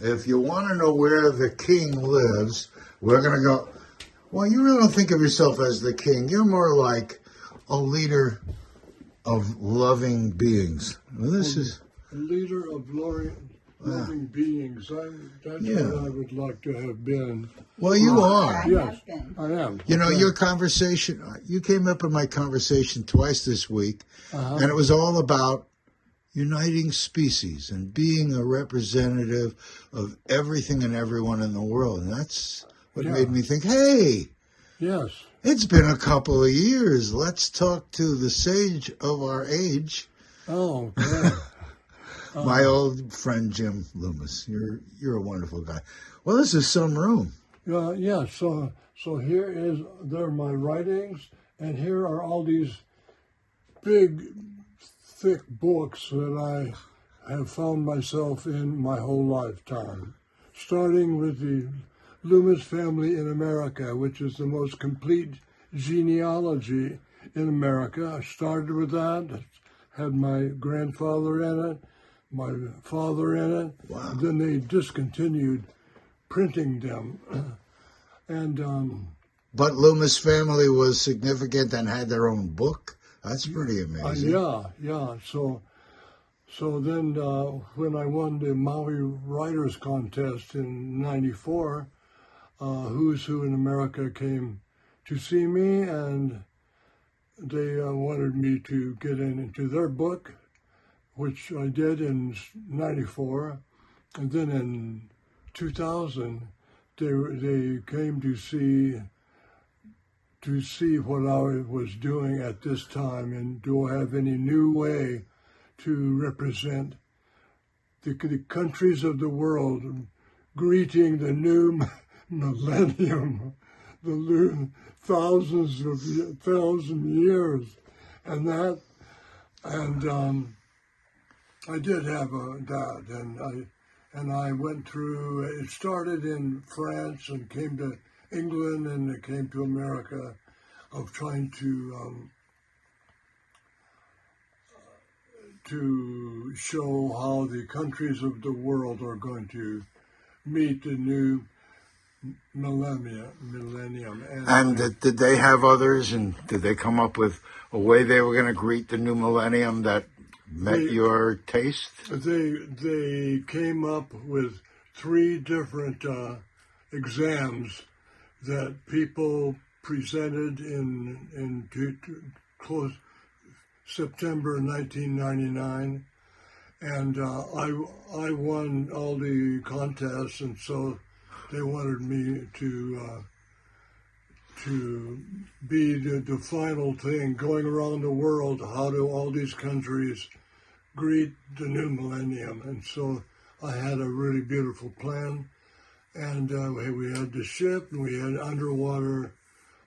if you want to know where the king lives, we're going to go. Well, you really don't think of yourself as the king. You're more like a leader of loving beings. Well, this is a leader of loving beings. That's what I would like to have been. Well, you are. Yes, I am. You know, your conversation, you came up in my conversation twice this week, and it was all about uniting species and being a representative of everything and everyone in the world. And that's what made me think, hey, yes, it's been a couple of years. Let's talk to the sage of our age. Oh, yeah. My old friend Jim Loomis. You're a wonderful guy. Well, this is some room. Yeah. So here are my writings, and here are all these big, thick books that I have found myself in my whole lifetime. Starting with the Loomis family in America, which is the most complete genealogy in America. I started with that. Had my grandfather in it, my father in it. Wow. And then they discontinued printing them. But Loomis family was significant and had their own book. That's pretty amazing. Yeah. So then when I won the Maui Writers Contest in '94, Who's Who in America came to see me, and they wanted me to get into their book, which I did in '94, and then in 2000 they came to see what I was doing at this time, and do I have any new way to represent the countries of the world greeting the new millennium, the thousand years, and I did have that, and I went through. It started in France and came to England, and it came to America, of trying to show how the countries of the world are going to meet the new millennium. And did they have others, and did they come up with a way they were going to greet the new millennium that met your taste? They came up with 3 different exams that people presented in September 1999, and I won all the contests, and so they wanted me to be the final thing, going around the world. How do all these countries greet the new millennium? And so I had a really beautiful plan, and we had the ship, and we had underwater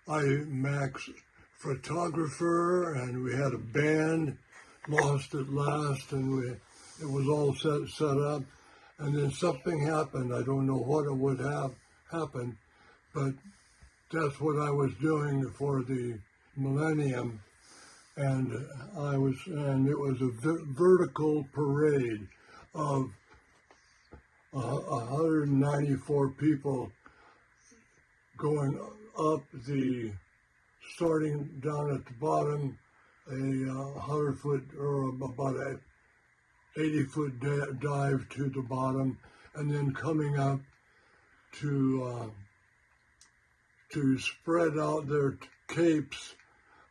IMAX photographer, and we had a band, Lost at Last, and it was all set up. And then something happened. I don't know what it would have happened, but that's what I was doing for the millennium. And it was a vertical parade of 194 people going up starting down at the bottom, a 100-foot or about a 80-foot dive to the bottom, and then coming up to spread out their capes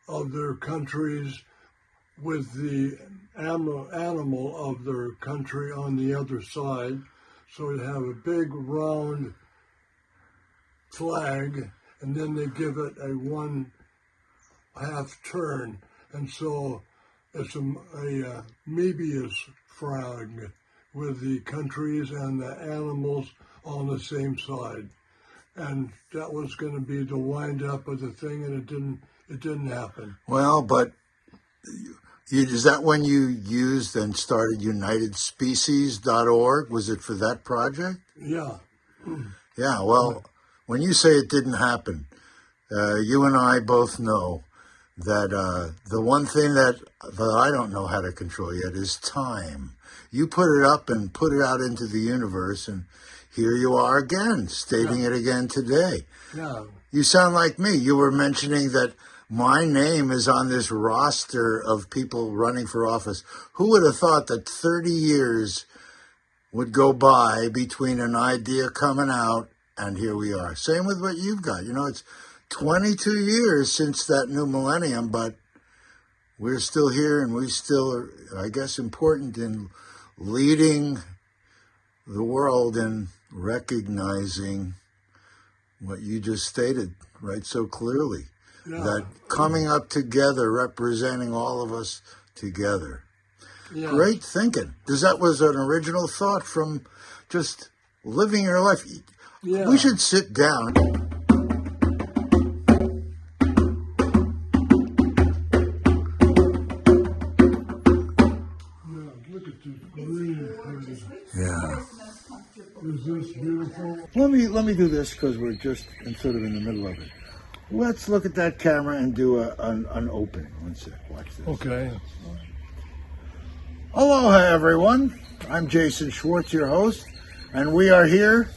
of their countries with the animal of their country on the other side. So you have a big round flag, and then they give it a 1/2 turn, and so it's a Mobius flag with the countries and the animals on the same side, and that was going to be the wind up of the thing, and it didn't happen. Well, but is that when you used and started UnitedSpecies.org? Was it for that project? Yeah. Yeah. Well, when you say it didn't happen, you and I both know that the one thing that I don't know how to control yet is time. You put it up and put it out into the universe, and here you are again, stating it again today. Yeah. You sound like me. You were mentioning that my name is on this roster of people running for office. Who would have thought that 30 years would go by between an idea coming out and here we are? Same with what you've got. You know, it's 22 years since that new millennium, but we're still here and we still are, I guess, important in leading the world in recognizing what you just stated right so clearly. Yeah. That coming up together, representing all of us together. Yeah. Great thinking. That was an original thought from just living your life. Yeah. We should sit down. Look at this green. Yeah. Is this beautiful? Let me do this because we're just sort of in the middle of it. Let's look at that camera and do an opening. One sec. Watch this. Okay. Aloha, everyone. I'm Jason Schwartz, your host, and we are here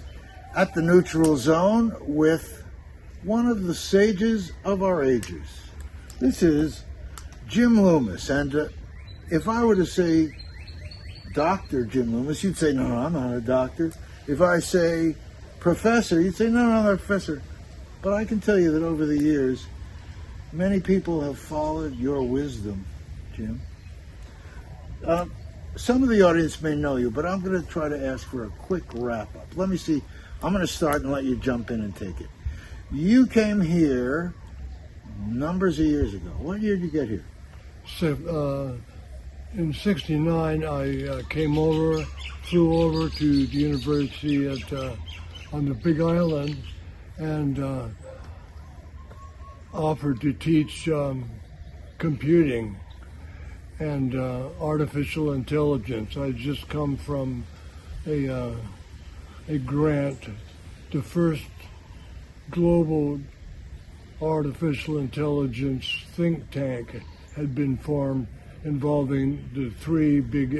at the Neutral Zone with one of the sages of our ages. This is Jim Loomis, and if I were to say Dr. Jim Loomis, you'd say, no, I'm not a doctor. If I say professor, you'd say, no, I'm not a professor. But I can tell you that over the years, many people have followed your wisdom, Jim. Some of the audience may know you, but I'm going to try to ask for a quick wrap-up. Let me see. I'm going to start and let you jump in and take it. You came here numbers of years ago. What year did you get here? So, in '69, I flew over to the university on the Big Island, and offered to teach computing and artificial intelligence. I just come from a grant. The first global artificial intelligence think tank had been formed involving the three big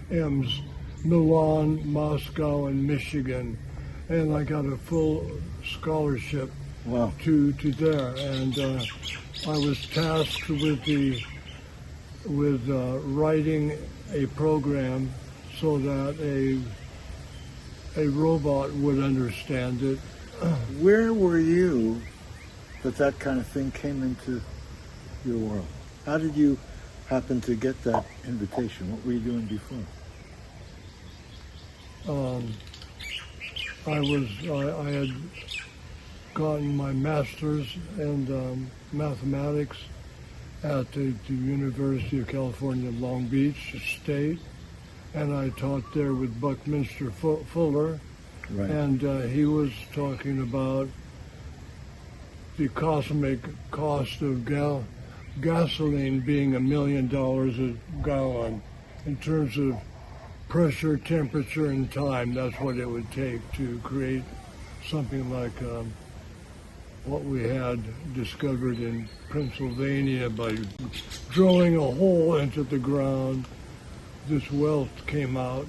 M's, Milan, Moscow, and Michigan. And I got a full scholarship to there. And I was tasked with writing a program so that a robot would understand it. Where were you that kind of thing came into your world? How did you happen to get that invitation? What were you doing before? I had gotten my master's in mathematics at the University of California, Long Beach State, and I taught there with Buckminster Fuller, right. And he was talking about the cosmic cost of gasoline being $1 million a gallon in terms of pressure, temperature, and time. That's what it would take to create something like what we had discovered in Pennsylvania by drilling a hole into the ground. This wealth came out,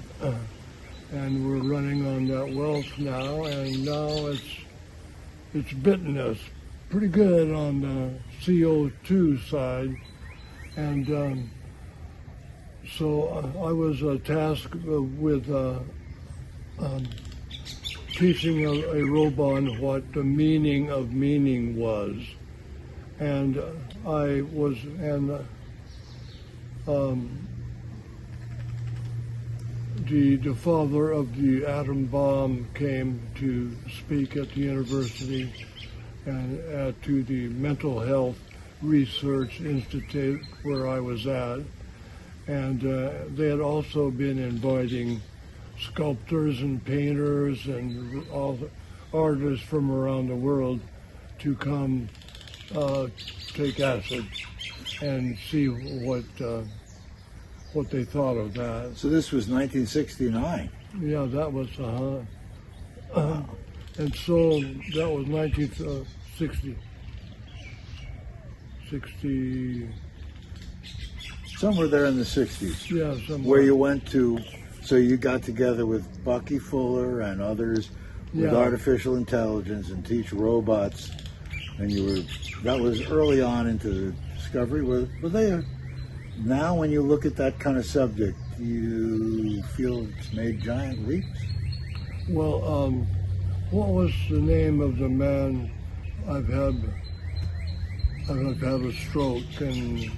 and we're running on that wealth now, and now it's bitten us pretty good on the CO2 side. And so I was tasked with teaching a robot what the meaning of meaning was. And the father of the atom bomb came to speak at the university and to the Mental Health Research Institute where I was at. And they had also been inviting sculptors and painters and all the artists from around the world to come take acid and see what they thought of that. So this was 1969. Yeah, that was and so that was 1960. Somewhere there in the 60s. Yeah, somewhere. Where you went to So you got together with Bucky Fuller and others with artificial intelligence and teach robots, and that was early on into the discovery. Were they now when you look at that kind of subject, do you feel it's made giant leaps? Well, what was the name of the man? I've had a stroke, and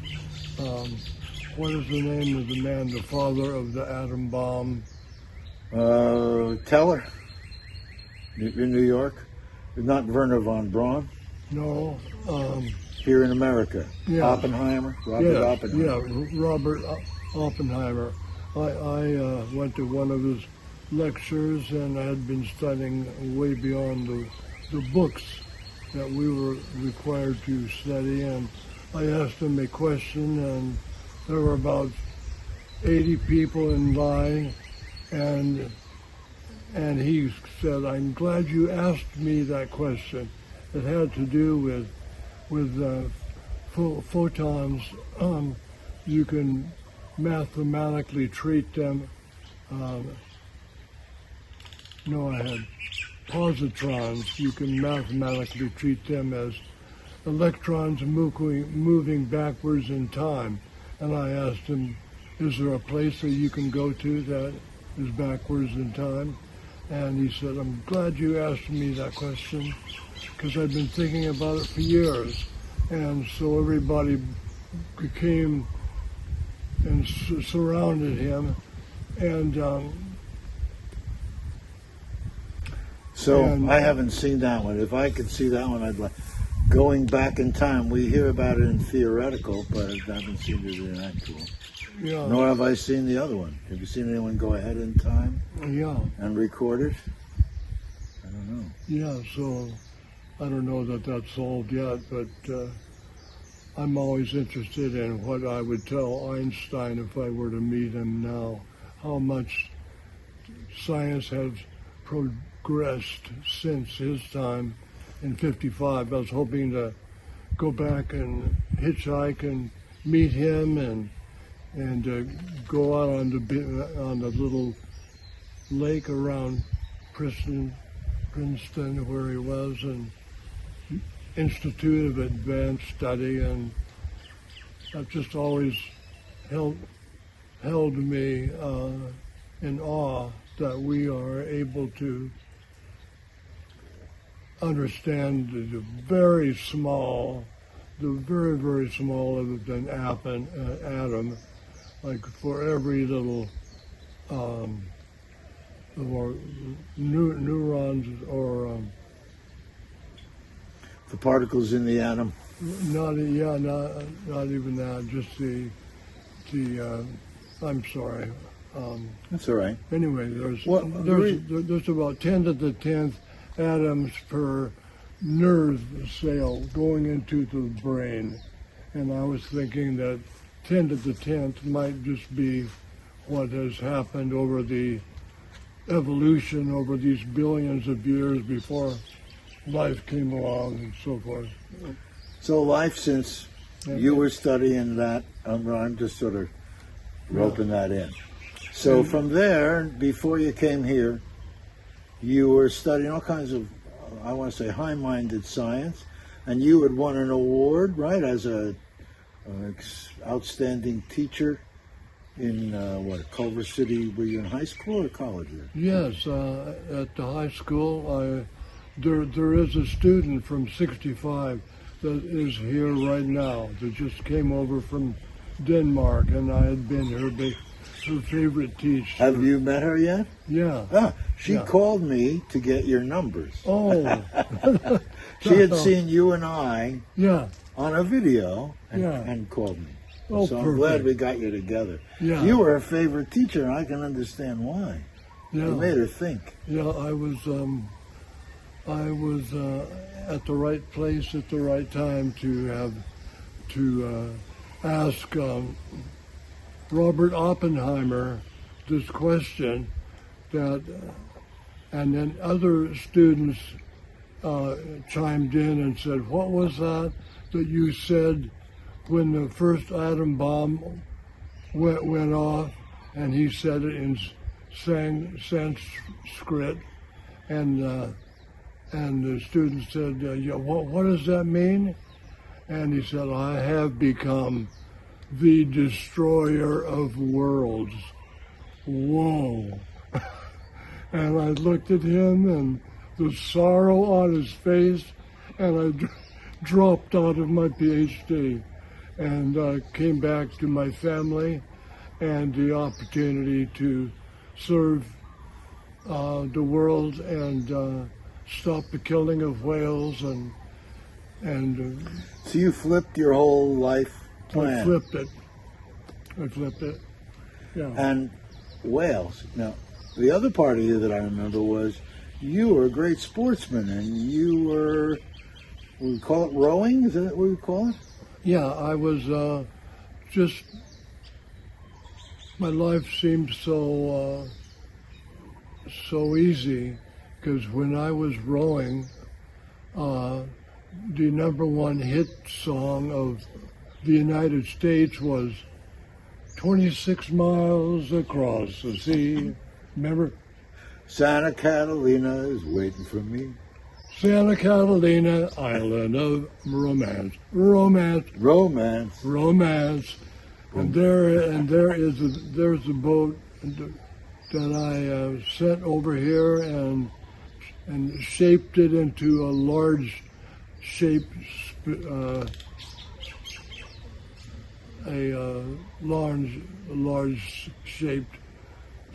what is the name of the man, the father of the atom bomb? Teller in New York, not Werner von Braun. No. Here in America, Oppenheimer, Robert Oppenheimer. Yeah, Robert Oppenheimer. I went to one of his lectures, and I had been studying way beyond the books that we were required to study, and I asked him a question, and there were about 80 people in line, and he said, "I'm glad you asked me that question." It had to do with photons. You can mathematically treat them. I had positrons. You can mathematically treat them as electrons moving backwards in time. And I asked him, is there a place that you can go to that is backwards in time? And he said, I'm glad you asked me that question, because I've been thinking about it for years. And so everybody came and surrounded him. And I haven't seen that one. If I could see that one, I'd like. Going back in time, we hear about it in theoretical, but I haven't seen it in actual. Yeah. Nor have I seen the other one. Have you seen anyone go ahead in time? Yeah. And record it? I don't know. Yeah, so I don't know that that's solved yet, but I'm always interested in what I would tell Einstein if I were to meet him now. How much science has progressed since his time. In 55, I was hoping to go back and hitchhike and meet him and go out on the little lake around Princeton, where he was, and Institute of Advanced Study, and that just always held me in awe that we are able to understand the very, very small of an atom, like for every little neurons or the particles in the atom. Not even that. Just the. I'm sorry. That's all right. Anyway, there's about 10 to the 10th atoms per nerve cell going into the brain, and I was thinking that 10 to the 10th might just be what has happened over the evolution over these billions of years before life came along and so forth. So life since you were studying that, I'm just sort of roping that in. So from there, before you came here, you were studying all kinds of, I want to say, high-minded science, and you had won an award, right, as a outstanding teacher in Culver City. Were you in high school or college? Yes, at the high school. There is a student from 65 that is here right now that just came over from Denmark, and I had been her favorite teacher. Have you met her yet? Yeah. She called me to get your numbers. Oh. She had seen you and I on a video and called me. Oh, so I'm perfect. glad we got you together. Yeah. You were her favorite teacher, and I can understand why. Yeah. You made her think. Yeah, I was at the right place at the right time to ask Robert Oppenheimer this question, and then other students chimed in and said, what was that you said when the first atom bomb went off? And he said it in sang Sanskrit, and the student said, yeah, what does that mean? And he said, I have become the destroyer of worlds. Whoa. And I looked at him and the sorrow on his face, and I dropped out of my PhD and came back to my family and the opportunity to serve the world and stop the killing of whales and so you flipped your whole life plan. I flipped it. Yeah. And whales. Now, the other part of you that I remember was you were a great sportsman, and you were, we call it rowing? Is that what we call it? Yeah, I was just, my life seemed so easy, because when I was rowing, the number one hit song of the United States was 26 miles across the sea. Remember? Santa Catalina is waiting for me. Santa Catalina, island of romance. Romance. Romance. Romance. And there's a boat that I sent over here and shaped it into a large shape, large shaped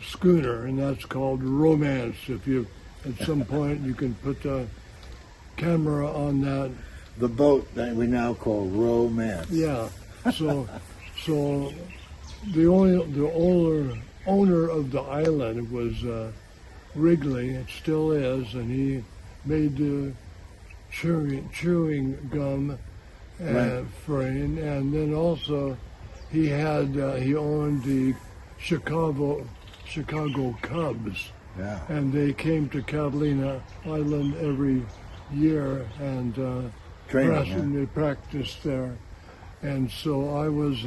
schooner, and that's called Romance. If you, at some point, you can put the camera on that. The boat that we now call Romance. Yeah. So the owner of the island was Wrigley. It still is, and he made the chewing gum frame, and then also he owned the Chicago Cubs, and they came to Catalina Island every year and they practiced there, and so I was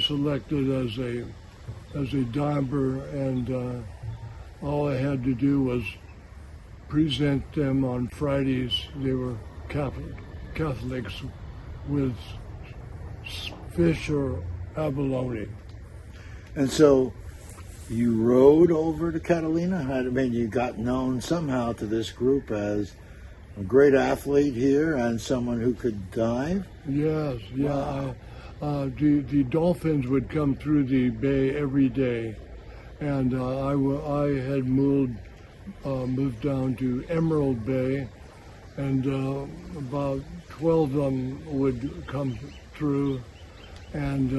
selected as a diver, and all I had to do was present them on Fridays. They were Catholics with fish or abalone. And so you rode over to Catalina? I mean, you got known somehow to this group as a great athlete here and someone who could dive? Yes, yeah. Wow. The dolphins would come through the bay every day, and I had moved down to Emerald Bay, and about 12 of them would come through, and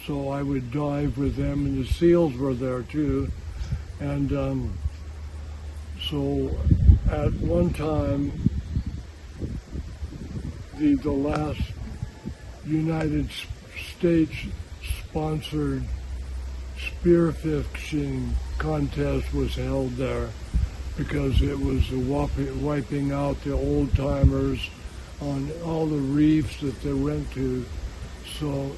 so I would dive with them, and the seals were there too, and so at one time, the last United States sponsored spearfishing contest was held there, because it was wiping out the old timers on all the reefs that they went to. So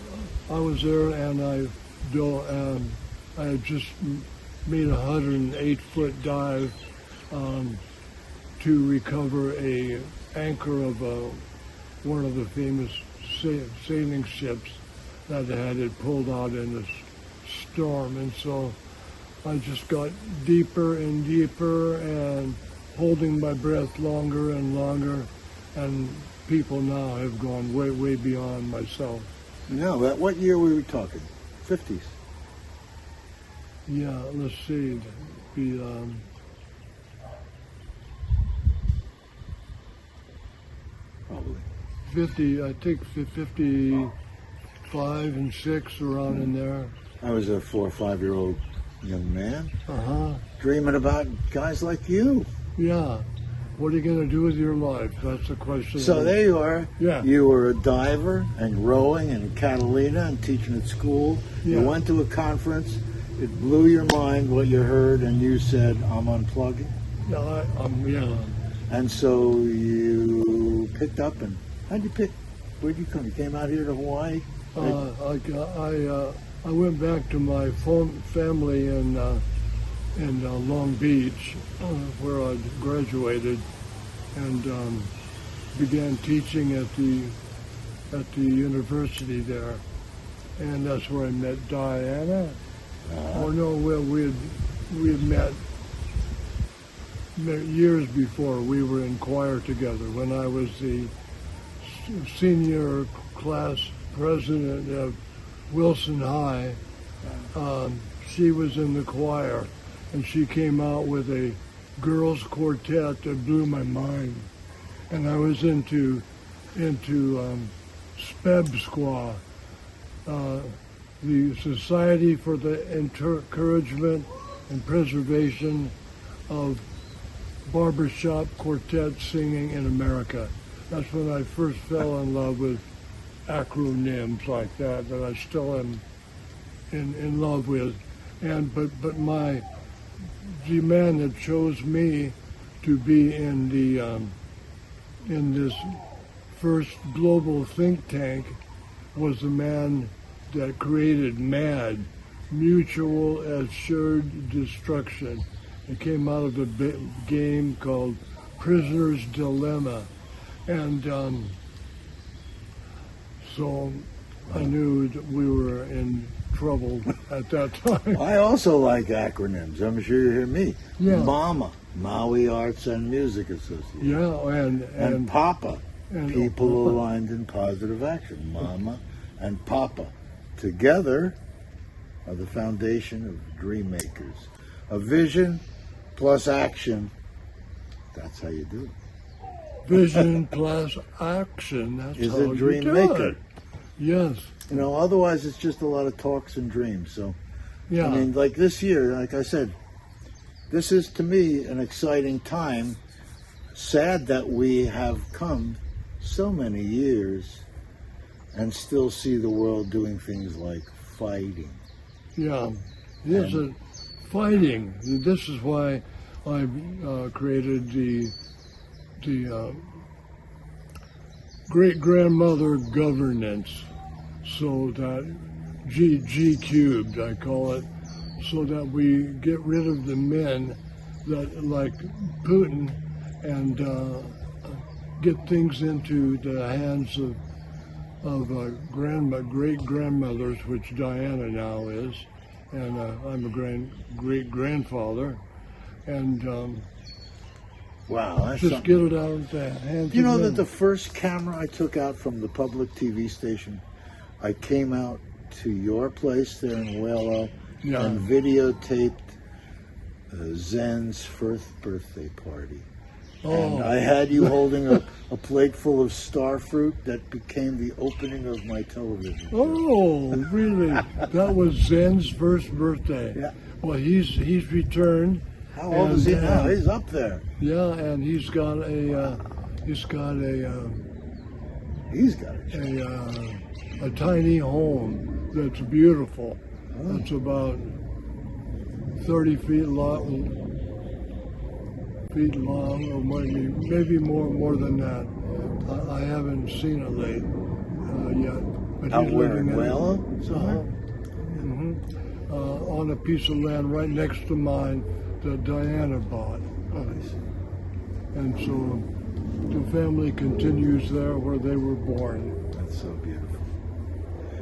I was there, and I had just made a 108-foot dive to recover a anchor of one of the famous sailing ships that had it pulled out in a storm, and so I just got deeper and deeper and holding my breath longer and longer, and people now have gone way, way beyond myself. No, what year were we talking? 50s? Yeah, let's see. Be, probably 50, I think 55 and 6, around in there. I was a 4 or 5-year-old young man, dreaming about guys like you. Yeah. What are you going to do with your life? That's the question. So there you are. Yeah. You were a diver and rowing in Catalina and teaching at school. Yeah. You went to a conference. It blew your mind what you heard, and you said, I'm unplugging. Yeah, yeah. And so you picked up, and how'd you pick? Where'd you come? You came out here to Hawaii? I went back to my family in Long Beach, where I graduated, and began teaching at the university there, and that's where I met Diana. Oh no, well we had met years before. We were in choir together when I was the senior class president of Wilson High. She was in the choir, and she came out with a girls quartet that blew my mind. And I was into SPEB Squaw, the Society for the Encouragement and Preservation of Barbershop Quartet Singing in America. That's when I first fell in love with acronyms like that I still am in love with. And but the man that chose me to be in this first global think tank was the man that created MAD, Mutual Assured Destruction. It came out of a game called Prisoner's Dilemma. And so I knew that we were in trouble at that time. I also like acronyms. I'm sure you hear me. Yeah. MAMA, Maui Arts and Music Association. Yeah, and PAPA, and People Aligned in Positive Action. MAMA and PAPA together are the foundation of Dream Makers. A vision plus action, that's how you do it. Vision plus action, that's is how a dream you do maker. it. Yes. You know, otherwise it's just a lot of talks and dreams. So, Yeah. I mean, like this year, like I said, this is to me an exciting time. Sad that we have come so many years and still see the world doing things like fighting. Yeah. Yes, fighting. This is why I created the great-grandmother governance, so that G cubed, I call it, so that we get rid of the men that like Putin and get things into the hands of great-grandmothers, which Diana now is, and I'm a great-grandfather, and wow, that's just something. get it out of the hands You know of that men. the first camera I took out from the public TV station, I came out to your place there in Whalo and videotaped Zen's first birthday party. And I had you holding a plate full of star fruit that became the opening of my television show. Oh, really? That was Zen's first birthday. Yeah. Well, he's returned. How old is he now? He's up there. Yeah, and he's got a tiny home that's beautiful. Oh. It's about 30 feet long, or maybe more than that. I haven't seen it yet. But Out he's where, living in Whalo somewhere? On a piece of land right next to mine that Diana bought. And so the family continues there where they were born. That's so beautiful.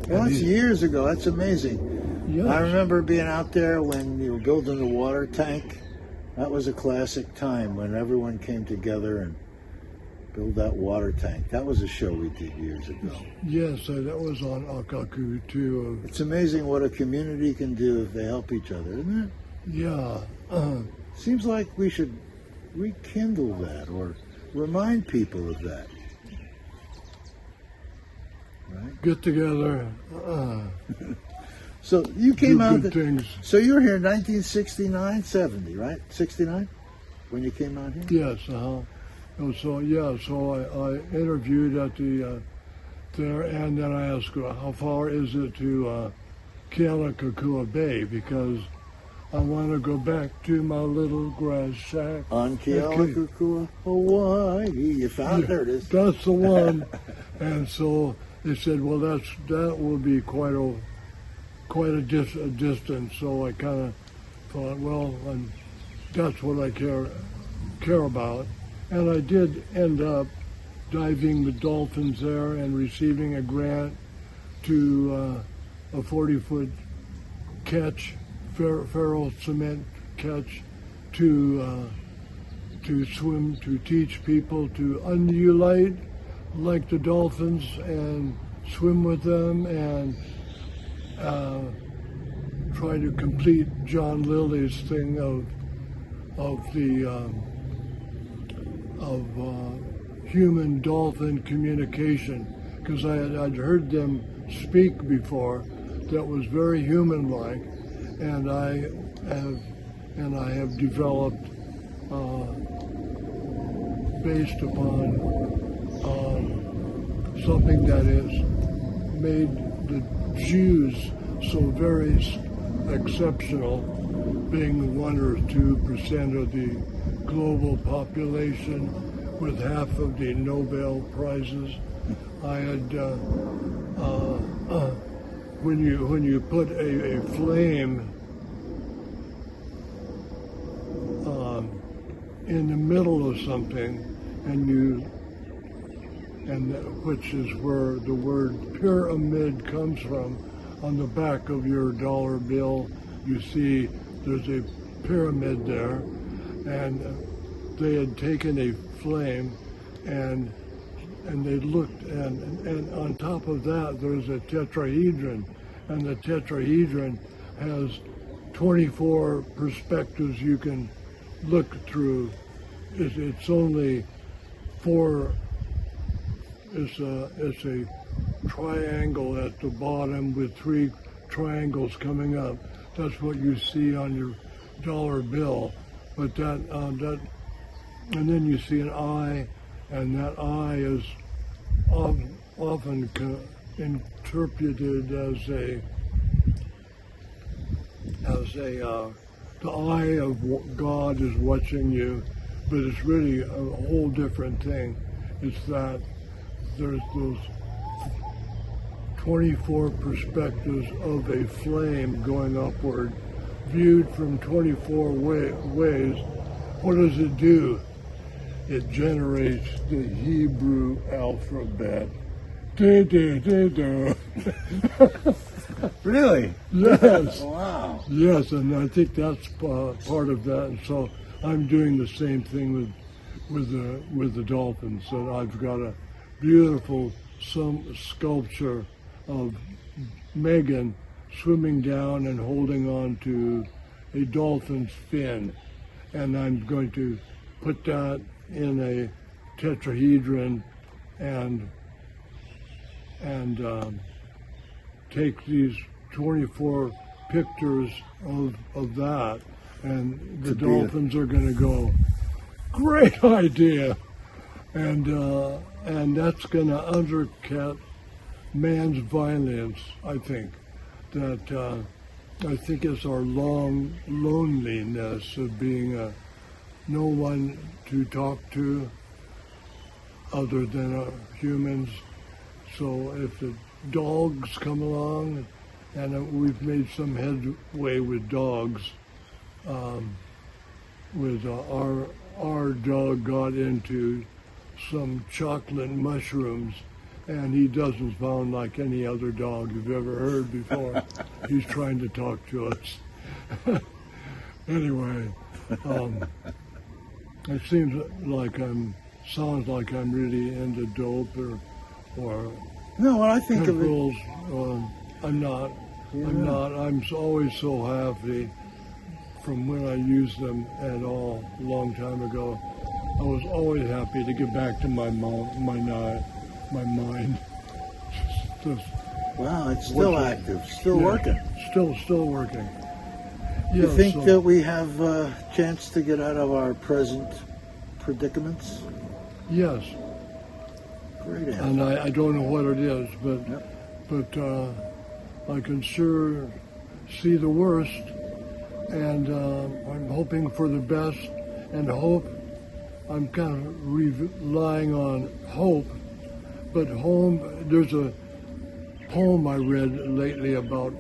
Well, that's years ago. That's amazing. Yes. I remember being out there when you were building the water tank. That was a classic time when everyone came together and built that water tank. That was a show we did years ago. Yes, that was on Akaku too. It's amazing what a community can do if they help each other, isn't it? Yeah. Seems like we should rekindle that or remind people of that. Right? Get together. So you came do out. good things. So you were here in 1969, 70, right? 69 when you came out here. Yes. And so I interviewed at the there, and then I asked her, how far is it to Kealakekua Bay, because I want to go back to my little grass shack On Kealakekua, Hawaii. You found it. There it is. That's the one. And so they said, well, that will be quite quite a distance. So I kind of thought, well, that's what I care about. And I did end up diving with dolphins there and receiving a grant to a 40-foot catch, ferrule cement catch, to swim, to teach people to undulate like the dolphins and swim with them, and try to complete John Lilly's thing of human dolphin communication, because I'd heard them speak before that was very human-like, and I have developed based upon something that has made the Jews so very exceptional, being 1 or 2% of the global population with half of the Nobel Prizes. I had when you put a flame in the middle of something, which is where the word pyramid comes from. On the back of your dollar bill, you see there's a pyramid there, and they had taken a flame and they looked, and on top of that there's a tetrahedron, and the tetrahedron has 24 perspectives you can look through. It's only four. It's a triangle at the bottom with 3 triangles coming up. That's what you see on your dollar bill. But and then you see an eye, and that eye is often interpreted as the eye of God is watching you, but it's really a whole different thing. It's that there's those 24 perspectives of a flame going upward, viewed from 24 ways. What does it do? It generates the Hebrew alphabet. Really? Yes. Wow. Yes, and I think that's part of that. And so I'm doing the same thing with the dolphins. So I've got a beautiful sculpture of Megan swimming down and holding on to a dolphin's fin, and I'm going to put that in a tetrahedron and take these 24 pictures of that, and the dolphins are going to go, great idea, and that's going to undercut man's violence. I think it's our long loneliness of being no one to talk to other than humans. So if the dogs come along, and we've made some headway with dogs, our dog got into some chocolate mushrooms, and he doesn't sound like any other dog you've ever heard before. He's trying to talk to us. Anyway, it seems like sounds like I'm really into dope or no, when I think chemicals. of it, I'm not. Yeah. I'm not. I'm always so happy from when I used them at all a long time ago. I was always happy to get back to my mind. Just wow, it's still active, still working. Still working. Do you think that we have a chance to get out of our present predicaments? Yes. Great answer. And I don't know what it is, but Yep. but I can sure see the worst, and I'm hoping for the best, and hope. I'm kind of relying on hope, but there's a poem I read lately about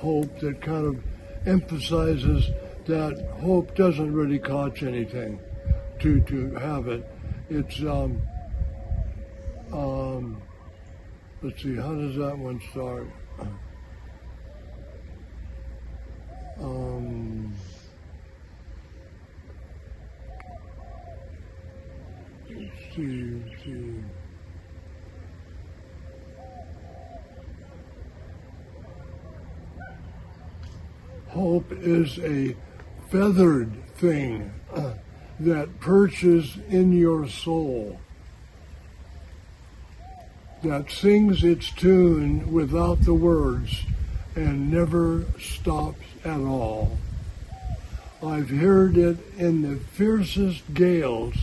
hope that kind of emphasizes that hope doesn't really cost anything to have it. It's, let's see, how does that one start? Let's see. Hope is a feathered thing that perches in your soul, that sings its tune without the words and never stops at all. I've heard it in the fiercest gales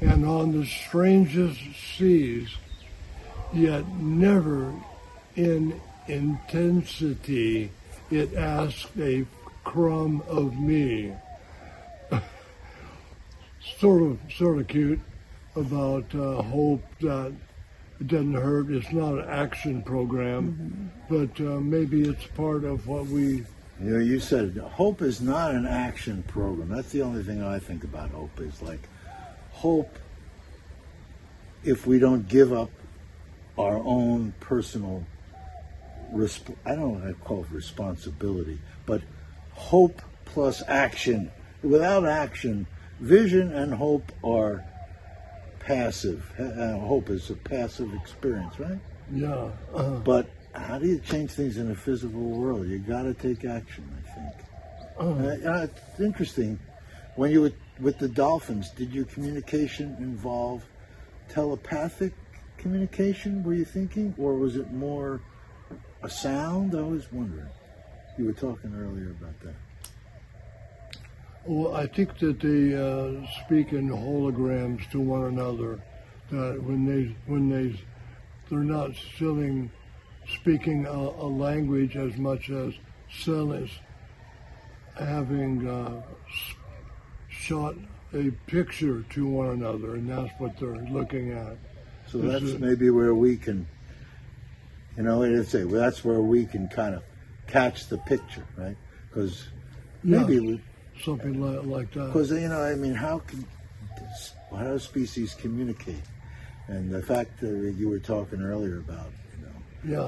and on the strangest seas, yet never in intensity it asked a crumb of me. sort of cute about hope that it doesn't hurt. It's not an action program, but maybe it's part of what we... You know, you said hope is not an action program. That's the only thing I think about hope is like hope, if we don't give up our own personal, I don't know how to call it responsibility, but hope plus action. Without action, vision and hope are passive. Hope is a passive experience, right? Yeah. But how do you change things in the physical world? You got to take action, I think. It's interesting. When you were with the Dolphins, did your communication involve telepathic communication, were you thinking? Or was it more a sound? I was wondering. You were talking earlier about that. Well, I think that they speak in holograms to one another. That when they're not speaking a language as much as having shot a picture to one another, and that's what they're looking at. So that's maybe where we can, that's where we can kind of catch the picture, right? Because maybe something like that. Because how do species communicate? And the fact that you were talking earlier about,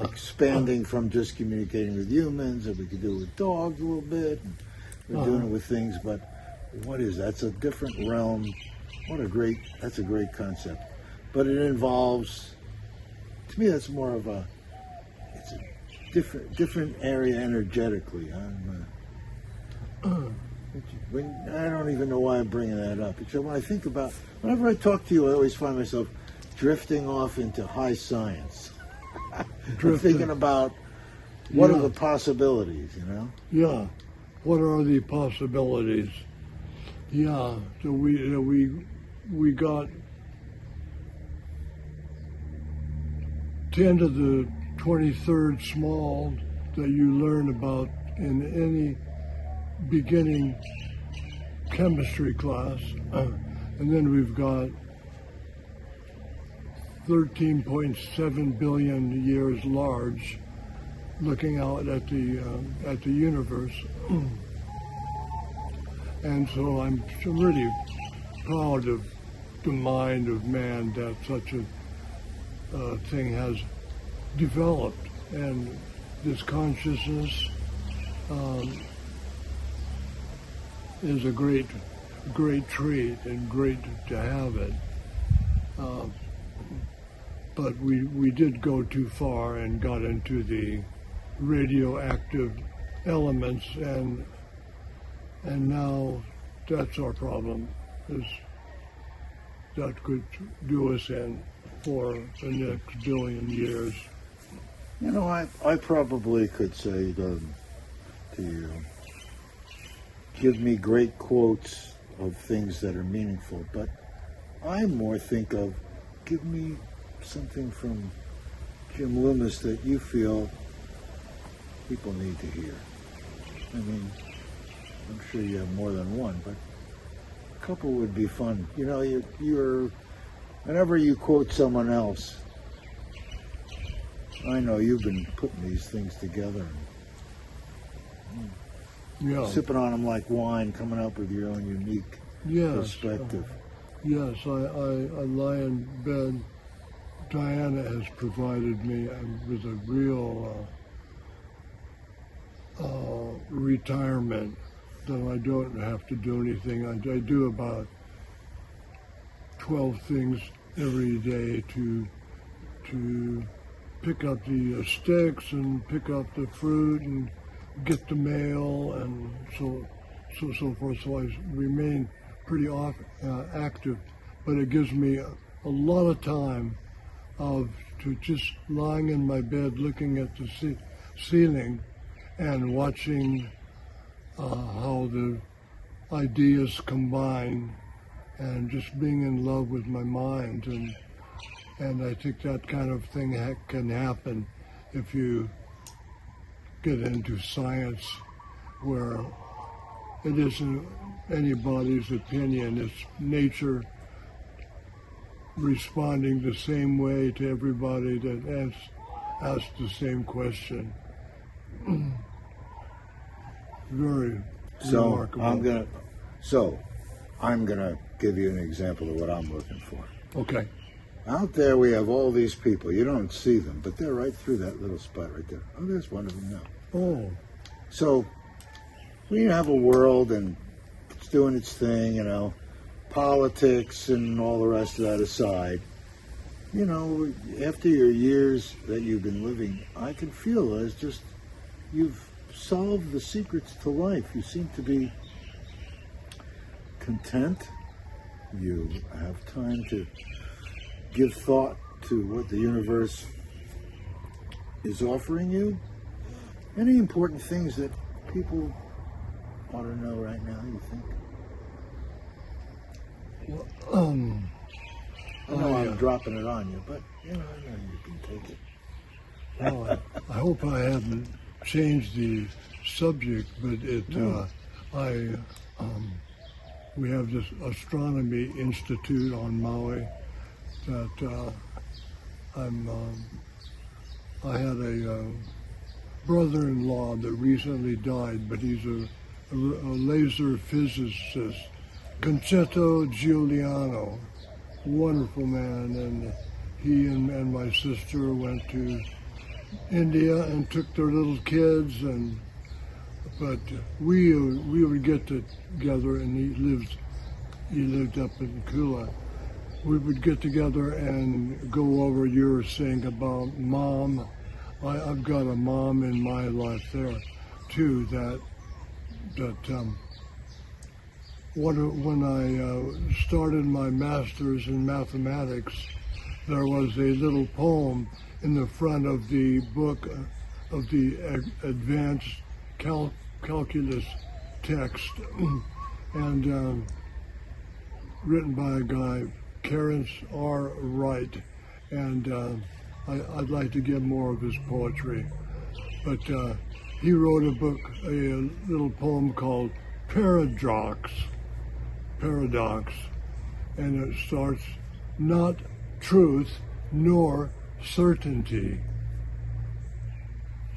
expanding from just communicating with humans, and we could do it with dogs a little bit, and we're doing it with things, but what is that? It's a different realm. That's a great concept. But it involves, to me, that's more of it's a different area energetically. I don't even know why I'm bringing that up. Except whenever I talk to you, I always find myself drifting off into high science. I'm thinking about what are the possibilities, Yeah, what are the possibilities? Yeah, so we got 10 to the 23rd small that you learn about in any beginning chemistry class, and then we've got 13.7 billion years large, looking out at the universe. And so I'm really proud of the mind of man that such a thing has developed, and this consciousness is a great treat and great to have it. But we did go too far and got into the radioactive elements, and now that's our problem. That could do us in for the next billion years. I probably could say to you, give me great quotes of things that are meaningful, but I more think of, give me something from Jim Loomis that you feel people need to hear. I mean, I'm sure you have more than one, but a couple would be fun. You're whenever you quote someone else, I know you've been putting these things together. Yeah. Sipping on them like wine, coming up with your own unique perspective. Yes, I lie in bed. Diana has provided me with a real retirement that I don't have to do anything. I do about 12 things every day to pick up the sticks and pick up the fruit and get the mail and so forth. So I remain pretty active, but it gives me a lot of time to just lying in my bed looking at the ceiling and watching how the ideas combine and just being in love with my mind. And I think that kind of thing can happen if you get into science where it isn't anybody's opinion, it's nature responding the same way to everybody that asks the same question. Very remarkable. I'm gonna give you an example of what I'm looking for. Okay. Out there we have all these people. You don't see them, but they're right through that little spot right there. Oh, there's one of them now. Oh. So we have a world and it's doing its thing, you know, politics and all the rest of that aside. You know, after your years that you've been living, I can feel as just you've solved the secrets to life. You seem to be content. You have time to give thought to what the universe is offering you. Any important things that people ought to know right now, you think? Well, I know I'm dropping it on you, but you know you can take it. Well, I hope I haven't changed the subject, but we have this astronomy institute on Maui that I had a brother-in-law that recently died, but he's a laser physicist, Concetto Giuliano, wonderful man, and he and my sister went to India and took their little kids, but we would get together, and he lived up in Kula. We would get together and go over your saying about mom. I've got a mom in my life there too. When I started my master's in mathematics, there was a little poem in the front of the book of the advanced calculus text, and written by a guy, Terence R. Wright, and I'd like to get more of his poetry. But he wrote a little poem called Paradox, and it starts, not truth nor certainty.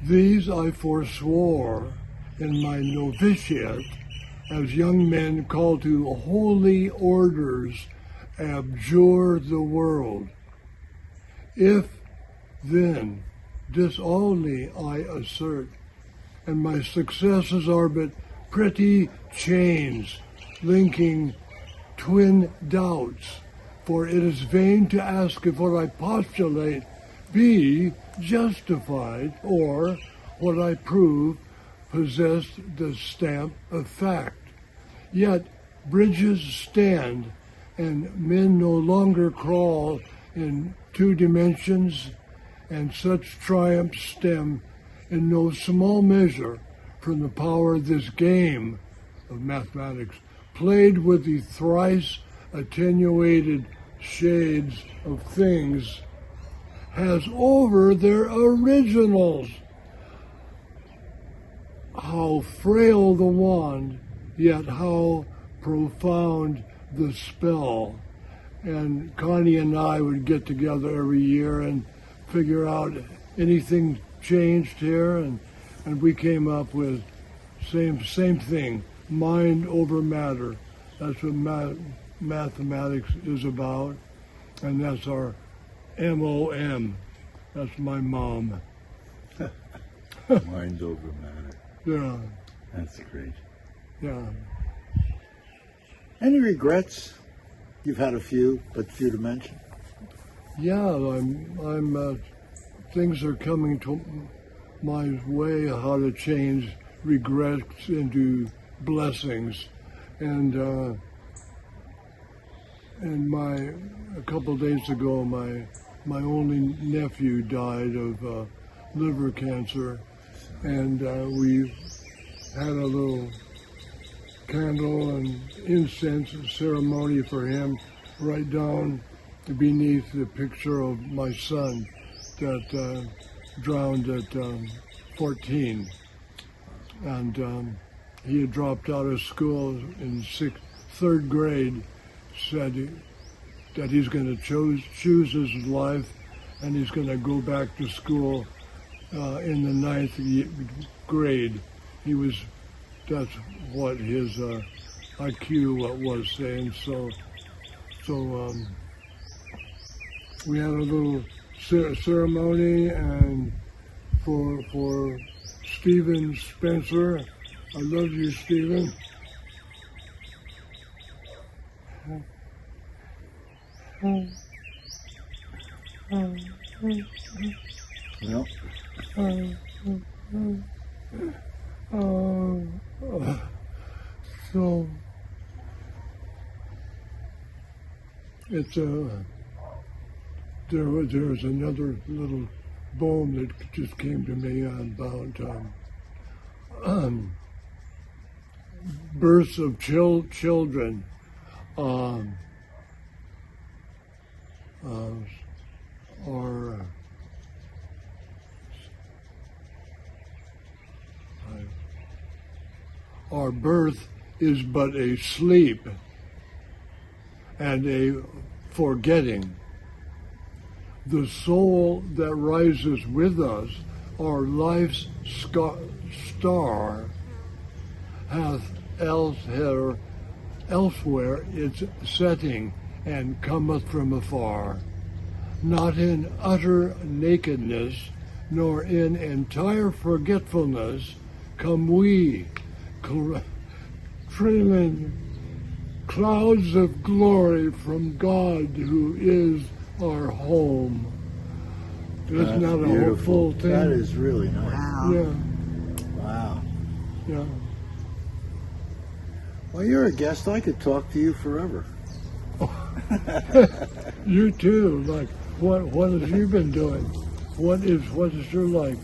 These I forswore in my novitiate as young men called to holy orders abjure the world. If then this only I assert, and my successes are but pretty chains linking twin doubts, for it is vain to ask if what I postulate be justified, or what I prove possess the stamp of fact. Yet bridges stand, and men no longer crawl in 2 dimensions, and such triumphs stem in no small measure from the power of this game of mathematics, played with the thrice attenuated shades of things, has over their originals. How frail the wand, yet how profound the spell. And Connie and I would get together every year and figure out anything changed here, and we came up with Same thing. Mind over matter. That's what mathematics is about, and that's our MOM. That's my mom. Mind over matter. Yeah. That's great. Yeah. Any regrets? You've had a few, but few to mention. Yeah, I'm things are coming to my way how to change regrets into blessings, and a couple of days ago, my only nephew died of liver cancer, and we had a little candle and incense ceremony for him right down beneath the picture of my son that drowned at 14. And he had dropped out of school in third grade, said that he's going to choose his life, and he's going to go back to school in the 9th grade. That's what his IQ was saying. So we had a little ceremony, and for Stephen Spencer. I love you, Stephen. Well. So it's there was another little poem that just came to me about births of children. Our birth is but a sleep and a forgetting. The soul that rises with us, our life's star, hath elsewhere its setting, and cometh from afar. Not in utter nakedness, nor in entire forgetfulness, come we, trailing clouds of glory from God, who is our home. Isn't that a hopeful thing? That is really nice. Wow. Yeah. Wow. Yeah. Well, you're a guest. I could talk to you forever. You too. Like, what have you been doing? What is your life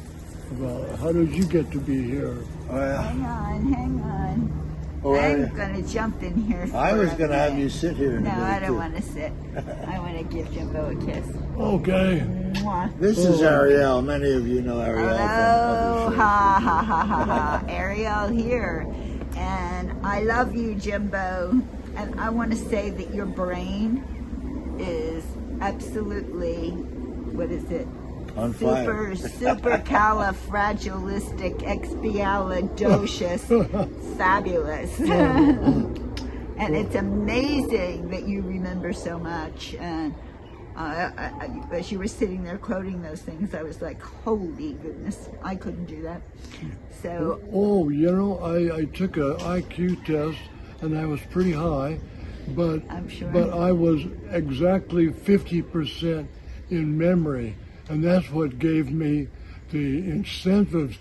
about? How did you get to be here? Hang on. Oh, I'm going to jump in here. I was going to have you sit here. No, I don't want to sit. I want to give Jimbo a kiss. Okay. Mwah. This is Ariel. Many of you know Ariel. Hello, ha. Ariel here. And I love you, Jimbo. And I want to say that your brain is absolutely, what is it? On fire. Supercalifragilisticexpialidocious, fabulous. And it's amazing that you remember so much. And as you were sitting there quoting those things, I was like, holy goodness, I couldn't do that. So. Oh, I took a IQ test, and I was pretty high, but I'm sure. But I was exactly 50% in memory. And that's what gave me the incentive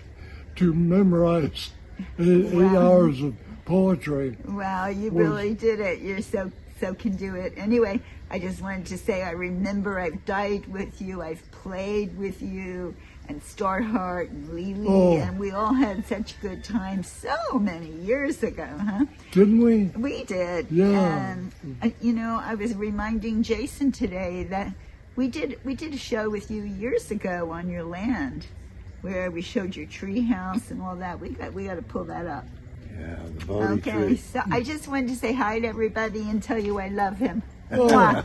to memorize 8 hours of poetry. Wow, you really did it. You're so can do it. Anyway, I just wanted to say I remember I've died with you, I've played with you, and Starheart and Lily, and we all had such good times so many years ago, huh? Didn't we? We did. Yeah. And, I was reminding Jason today that we did a show with you years ago on your land, where we showed your tree house and all that. We got to pull that up. Yeah, the Bodhi okay, tree. So I just wanted to say hi to everybody and tell you I love him. Oh.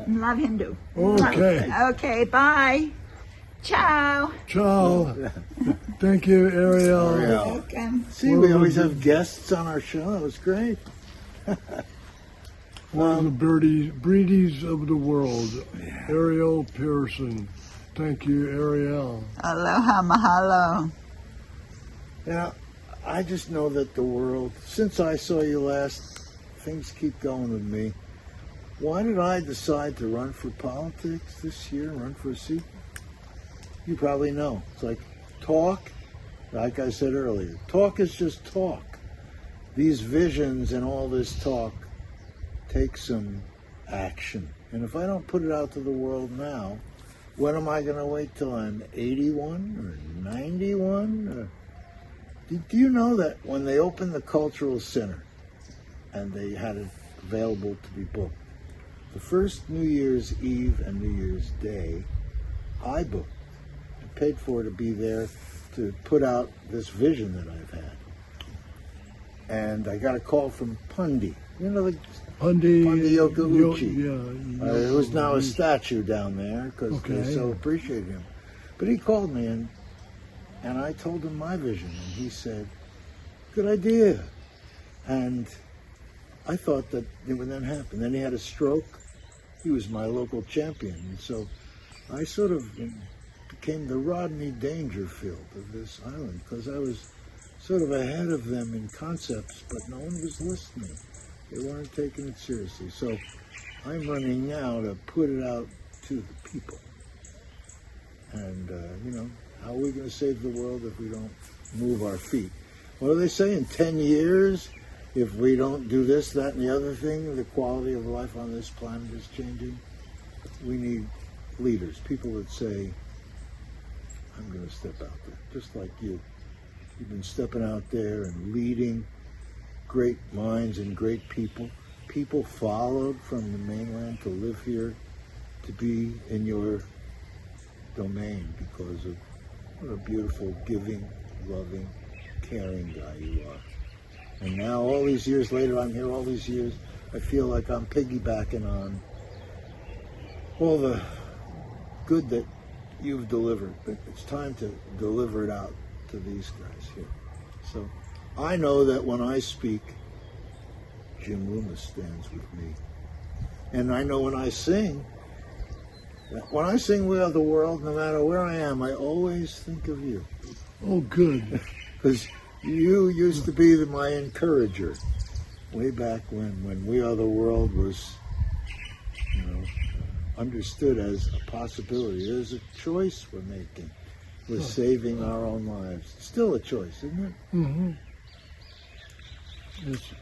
Love him too. Okay. Okay, bye. Ciao. Ciao. Thank you, Ariel. Welcome. See, we always have guests on our show. That was great. One of the breedies of the world, Ariel Pearson. Thank you, Ariel. Aloha, mahalo. I just know that the world, since I saw you last, things keep going with me. Why did I decide to run for politics this year, run for a seat? You probably know. It's like talk, like I said earlier, talk is just talk. These visions and all this talk take some action. And if I don't put it out to the world now, when am I going to wait till I'm 81 or 91? Do you know that when they opened the Cultural Center and they had it available to be booked, the first New Year's Eve and New Year's Day, I booked. I paid for to be there to put out this vision that I've had. And I got a call from Pundi. You know, the Pundi Yokauchi. Who's now a statue down there because they so appreciate him. But he called me and I told him my vision, and he said, "Good idea." And I thought that it would then happen. Then he had a stroke. He was my local champion, and so I sort of became the Rodney Dangerfield of this island because I was sort of ahead of them in concepts, but no one was listening. They weren't taking it seriously. So I'm running now to put it out to the people. And, how are we going to save the world if we don't move our feet? What do they say? In 10 years, if we don't do this, that, and the other thing, the quality of life on this planet is changing. We need leaders, people that say, I'm going to step out there, just like you. You've been stepping out there and leading great minds and great people. People followed from the mainland to live here, to be in your domain because of what a beautiful, giving, loving, caring guy you are. And now, all these years later, I'm here all these years, I feel like I'm piggybacking on all the good that you've delivered, but it's time to deliver it out to these guys here. So I know that when I speak, Jim Loomis stands with me. And I know when I sing, We Are the World, no matter where I am, I always think of you. Oh, good. Because you used to be my encourager way back when We Are the World was, understood as a possibility. There's a choice we're making. We're saving our own lives. It's still a choice, isn't it? Mm-hmm. It's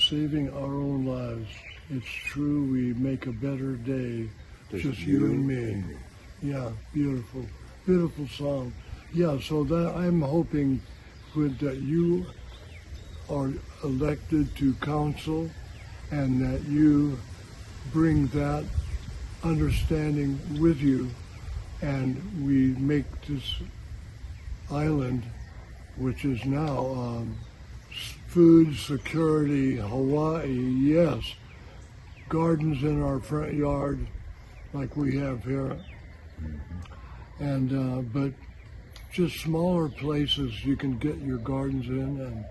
saving our own lives. It's true. We make a better day. Just you and me. Yeah, beautiful. Beautiful song. Yeah, so that I'm hoping that you are elected to council and that you bring that understanding with you, and we make this island, which is now food security, Hawaii, yes, gardens in our front yard like we have here, and but just smaller places you can get your gardens in,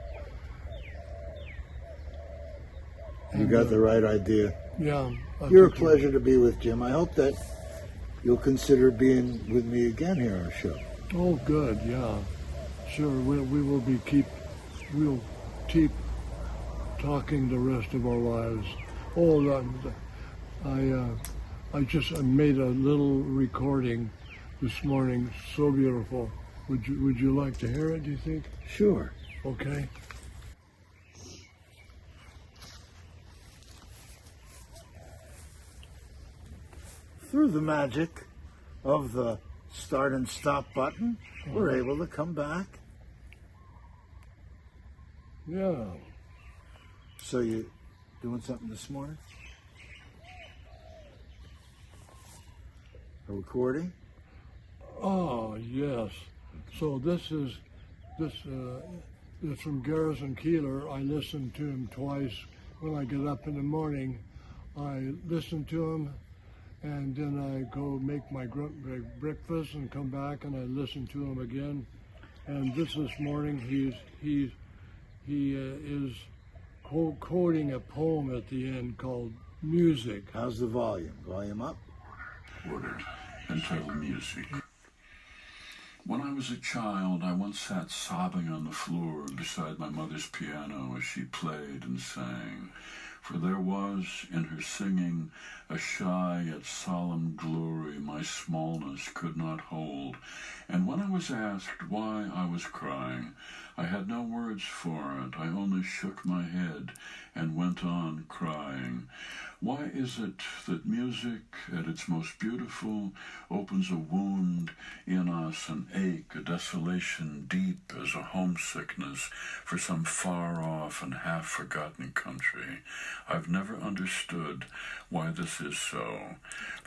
and you got the right idea. Yeah. You're a pleasure to be with, Jim. I hope that you'll consider being with me again here on our show. Oh, good. Yeah, sure. We will we'll keep talking the rest of our lives. Oh, I just made a little recording this morning. So beautiful. Would you like to hear it? Do you think? Sure. Okay. Through the magic of the start and stop button, we're able to come back. Yeah. So you doing something this morning? A recording? Oh, yes. So this is from Garrison Keillor. I listen to him twice when I get up in the morning. I listen to him and then I go make my breakfast and come back and I listen to him again. And this morning he is quoting a poem at the end called Music. How's the volume? Volume up? Order entitled Music. When I was a child, I once sat sobbing on the floor beside my mother's piano as she played and sang. For there was in her singing a shy yet solemn glory my smallness could not hold. And when I was asked why I was crying, I had no words for it. I only shook my head and went on crying. Why is it that music, at its most beautiful, opens a wound in us, an ache, a desolation deep as a homesickness for some far-off and half-forgotten country? I've never understood why this is so,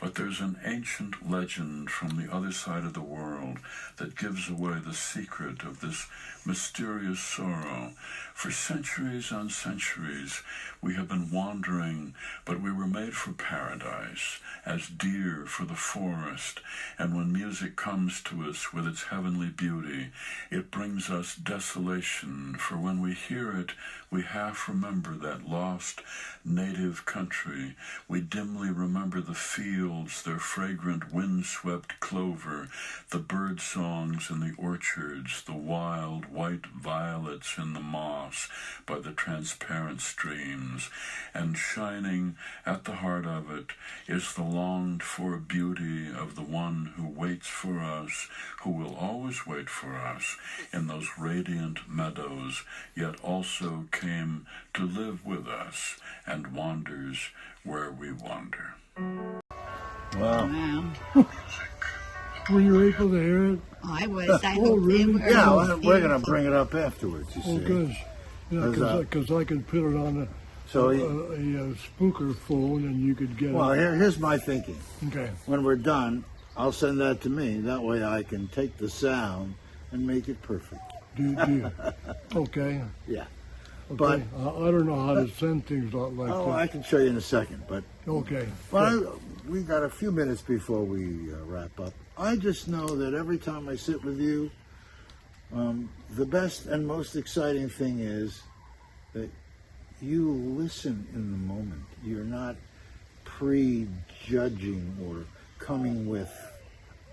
but there's an ancient legend from the other side of the world that gives away the secret of this mysterious sorrow. For centuries on centuries, we have been wandering, but we were made for paradise, as deer for the forest, and when music comes to us with its heavenly beauty, it brings us desolation, for when we hear it, we half remember that lost native country. We dimly remember the fields, their fragrant wind-swept clover, the bird songs in the orchards, the wild white violets in the moss by the transparent streams, and shining at the heart of it is the longed-for beauty of the one who waits for us, who will always wait for us in those radiant meadows, yet also came to live with us and wanders where we wander. Wow. Were you able to hear it? I was. I Oh, hope they really? were. Yeah, we're going to bring it up afterwards, you Oh, see. good. Yeah, because I could put it on So, a spooker phone and you could get well, it. here's my thinking. Okay. When we're done, I'll send that to me. That way I can take the sound and make it perfect. Okay. Yeah. Okay. But I don't know how to send things out like oh, that. I can show you in a second. But Okay. we got a few minutes before we wrap up. I just know that every time I sit with you, the best and most exciting thing is that you listen in the moment. You're not prejudging or coming with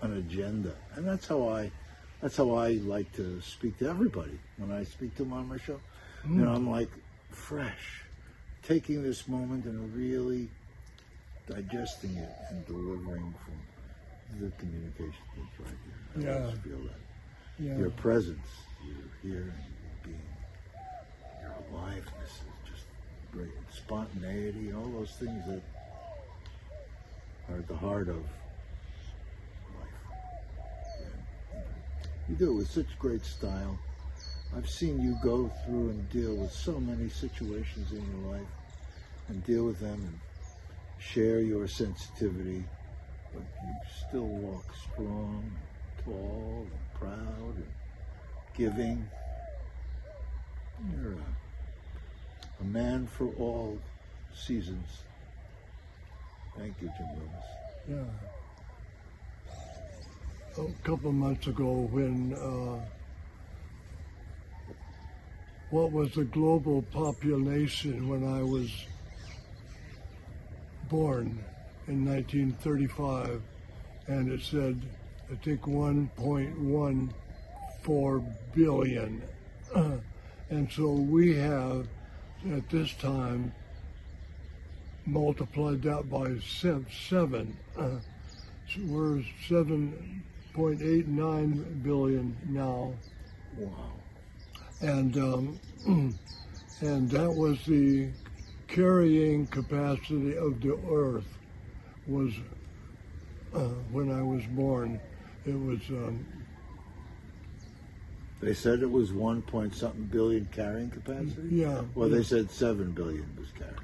an agenda, and that's how I like to speak to everybody when I speak to them on my show. You know, I'm like fresh, taking this moment and really digesting it and delivering from the communication that's right here. I always feel that. Yeah. Your presence, you're here, and your being, your aliveness is just great. Spontaneity, all those things that are at the heart of life. And you do it with such great style. I've seen you go through and deal with so many situations in your life and deal with them and share your sensitivity, but you still walk strong, and tall, and proud, and giving. You're a man for all seasons. Thank you, Jim Loomis. Yeah. A couple of months ago when what was the global population when I was born in 1935, and it said, I think 1.14 billion. And so we have, at this time, multiplied that by 7. So we're 7.89 billion now. Wow. And and that was the carrying capacity of the Earth. Was when I was born, it was. They said it was 1-point-something billion carrying capacity. Yeah. Well, they said 7 billion was carrying.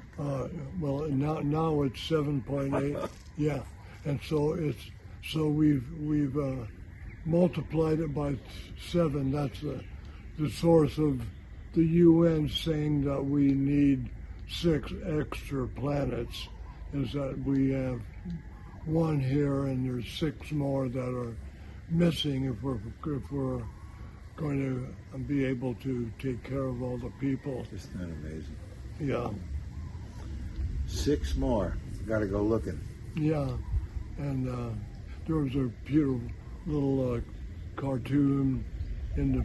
Well, now it's 7.8. Yeah, and so we've multiplied it by 7. That's the source of the UN saying that we need 6 extra planets, is that we have one here, and there's 6 more that are missing if we're going to be able to take care of all the people. Isn't that amazing? Yeah. 6 more. Got to go looking. Yeah, and there was a beautiful little cartoon in the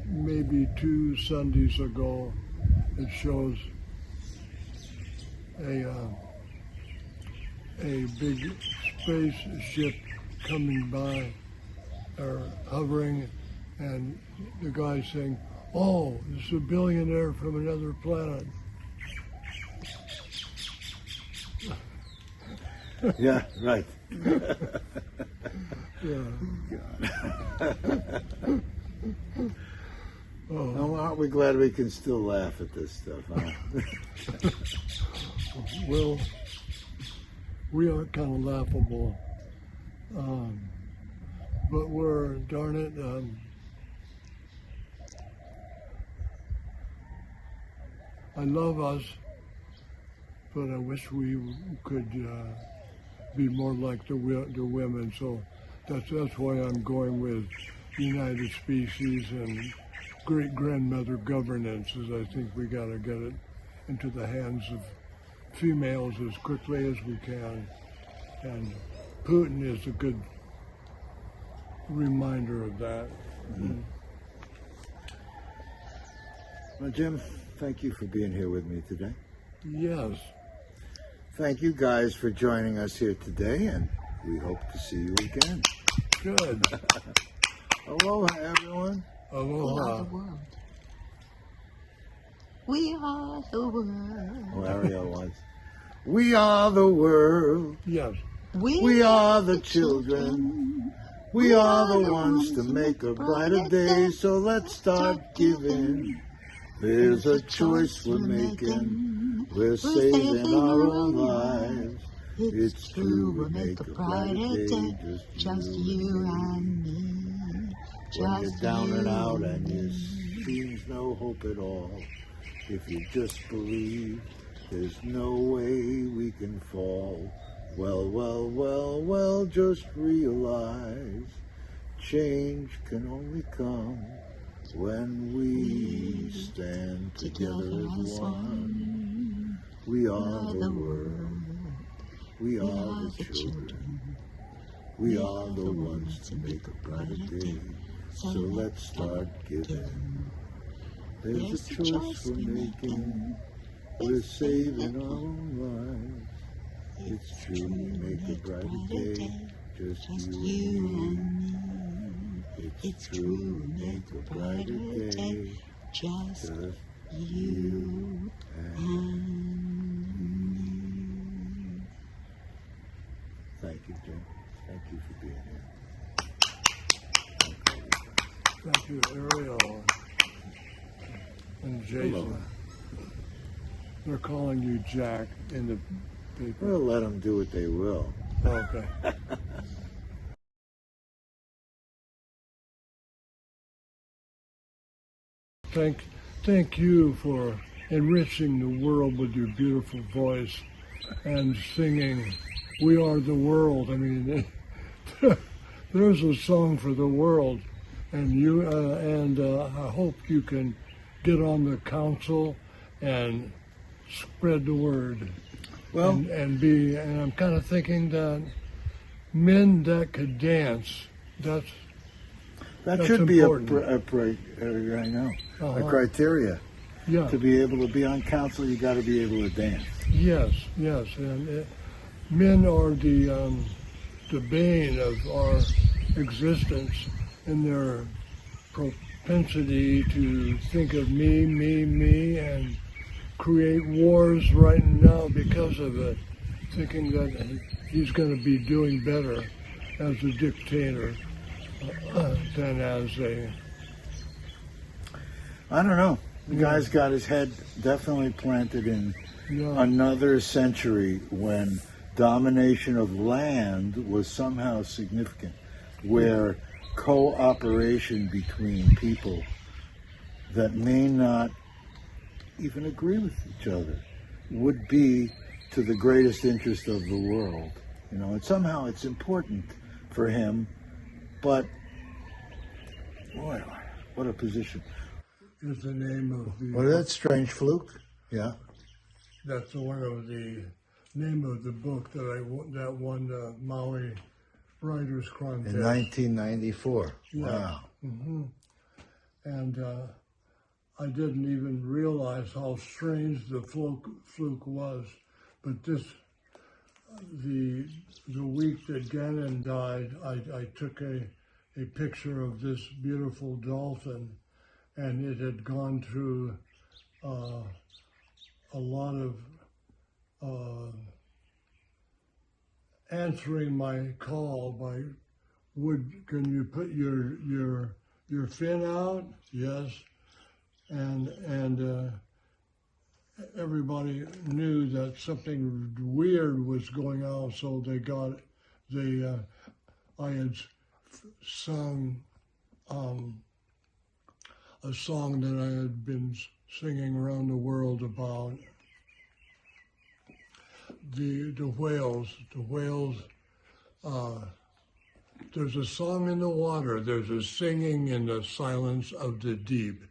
maybe 2 Sundays ago. It shows a big spaceship coming by or hovering, and the guy saying, "Oh, it's a billionaire from another planet." Yeah, right. Yeah. Oh, aren't we glad we can still laugh at this stuff, huh? Well, we are kind of laughable, but we're, darn it, I love us, but I wish we could be more like the women. So that's why I'm going with United Species and great-grandmother governance, as I think we got to get it into the hands of females as quickly as we can. And Putin is a good reminder of that. Mm-hmm. Well, Jim, thank you for being here with me today. Yes. Thank you guys for joining us here today, and we hope to see you again. Good. Aloha, everyone. Aloha. We are the world. Oh, Ariel was. We are the world. Yes. We are the children. We are the ones to make a brighter day. So let's start giving. There's a choice we're making. We're saving our own lives. It's true, we'll make a brighter day. Just you and me. When you're down and out and there seems no hope at all, if you just believe, there's no way we can fall. Well, just realize change can only come when we stand together as one. We are the world. We are the children. We are the ones to make a brighter day. So let's start giving. There's a choice we're making. We're saving our own lives. It's true, we make a brighter day. Just you and me. It's true, we make a brighter day. Just you and me. Thank you, Jim. Thank you for being here. Thank you, Ariel and Jason. Hello. They're calling you Jack in the paper. We'll let them do what they will. Okay. Thank you for enriching the world with your beautiful voice and singing "We Are the World." I mean, there's a song for the world, and I hope you can get on the council and spread the word. Well, and I'm kind of thinking that men that could dance, that's should be important. I know, a criteria. Yeah. To be able to be on council, you got to be able to dance. Yes, and men are the bane of our existence in their propensity to think of me, and create wars right now because of it, thinking that he's going to be doing better as a dictator than as a... I don't know. The guy's got his head definitely planted in another century when domination of land was somehow significant, where cooperation between people that may not even agree with each other would be to the greatest interest of the world, you know, and somehow it's important for him, but boy, what a position. Is the name of the... Well, that's strange, Fluke. Yeah. That's one of the name of the book that won the Maui Writers Contest. In 1994. Yeah. Wow. Mm-hmm. And I didn't even realize how strange the Fluke was. But the week that Gannon died, I took a picture of this beautiful dolphin, and it had gone through a lot of answering my call by, can you put your fin out? Yes. And everybody knew that something weird was going on, so I had sung a song that I had been singing around the world about the whales. The whales, there's a song in the water, there's a singing in the silence of the deep.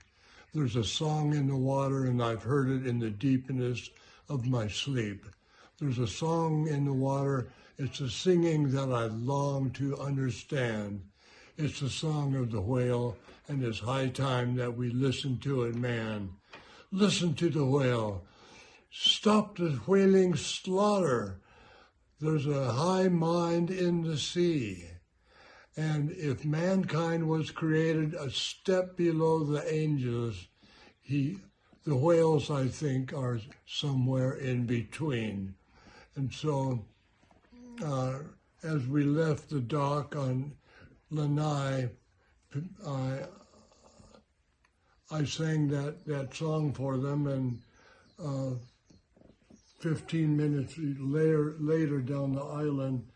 There's a song in the water, and I've heard it in the deepness of my sleep. There's a song in the water, it's a singing that I long to understand. It's the song of the whale, and it's high time that we listen to it, man. Listen to the whale. Stop the whaling slaughter. There's a high mind in the sea. And if mankind was created a step below the angels, the whales, I think, are somewhere in between. And so, as we left the dock on Lanai, I sang that song for them, and 15 minutes later down the island,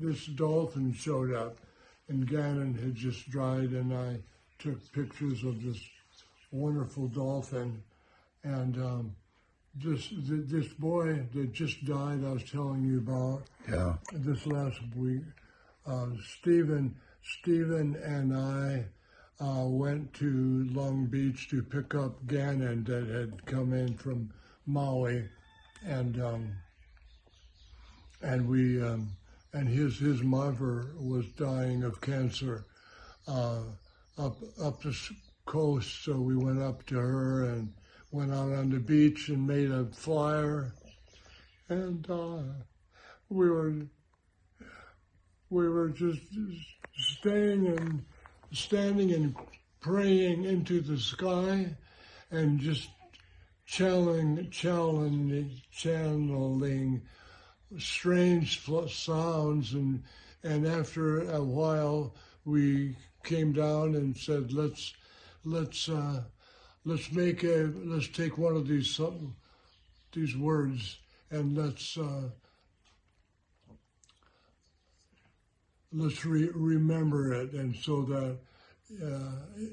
this dolphin showed up, and Gannon had just died, and I took pictures of this wonderful dolphin. And this boy that just died, I was telling you about, this last week, Stephen and I went to Long Beach to pick up Gannon that had come in from Maui, and we and his mother was dying of cancer up the coast, so we went up to her and went out on the beach and made a flyer, and we were just standing and praying into the sky, and just channeling strange sounds, and after a while we came down and said, let's take one of these words, and let's remember it, and so that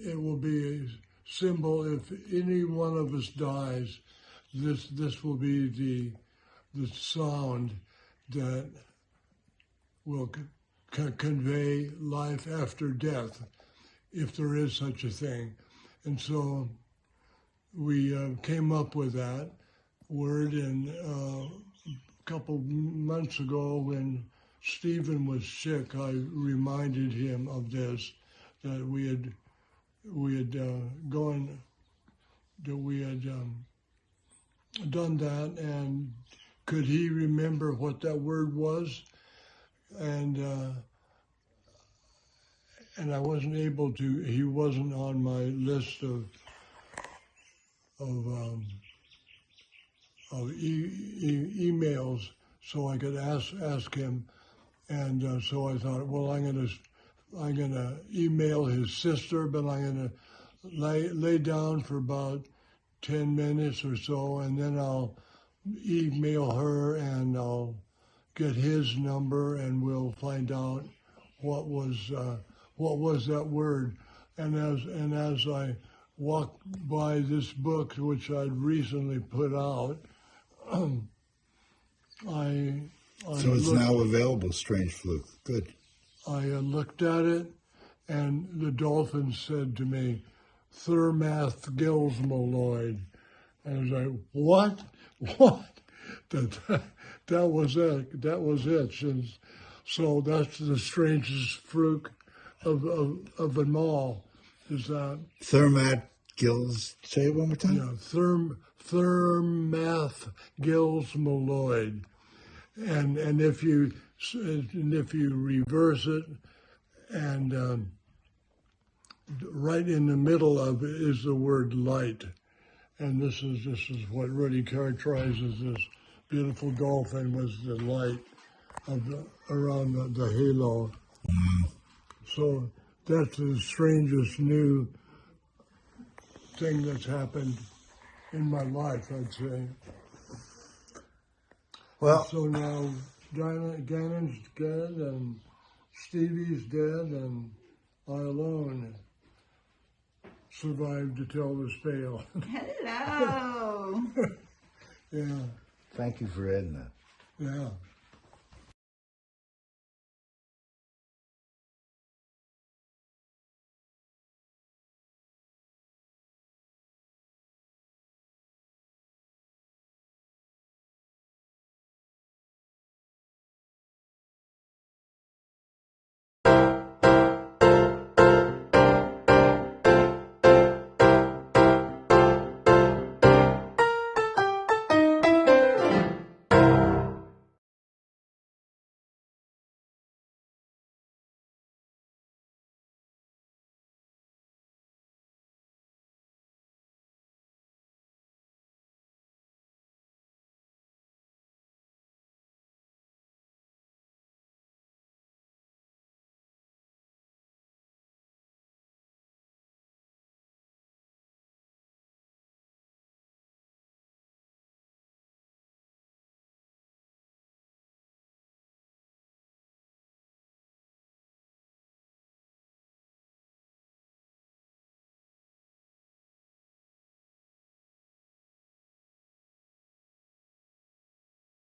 it will be a symbol. If any one of us dies, this will be the sound that will convey life after death, if there is such a thing. And so we came up with that word, and a couple months ago when Stephen was sick, I reminded him of this, that we had done that, and could he remember what that word was? And I wasn't able to. He wasn't on my list of emails, so I could ask him. And so I thought, well, I'm gonna email his sister, but I'm gonna lay down for about 10 minutes or so, and then I'll email her, and I'll get his number, and we'll find out what was that word. And as I walked by this book, which I'd recently put out, So it's now available, Strange Fluke. Good. I looked at it, and the Dolphin said to me, Thermath gills molloid. And I was like, what? What? That was it. That was it. So that's the strangest fluke of them all, is that. Thermat gills. Say it one more time. Yeah, Thermath gills molloid. And if you reverse it, and right in the middle of it is the word light, and this is what really characterizes this beautiful dolphin, was the light around the halo. So that's the strangest new thing that's happened in my life, I'd say. Well, so now Gannon's dead, and Stevie's dead, and I alone survived to tell this tale. Hello. Yeah. thank you for adding that. Yeah.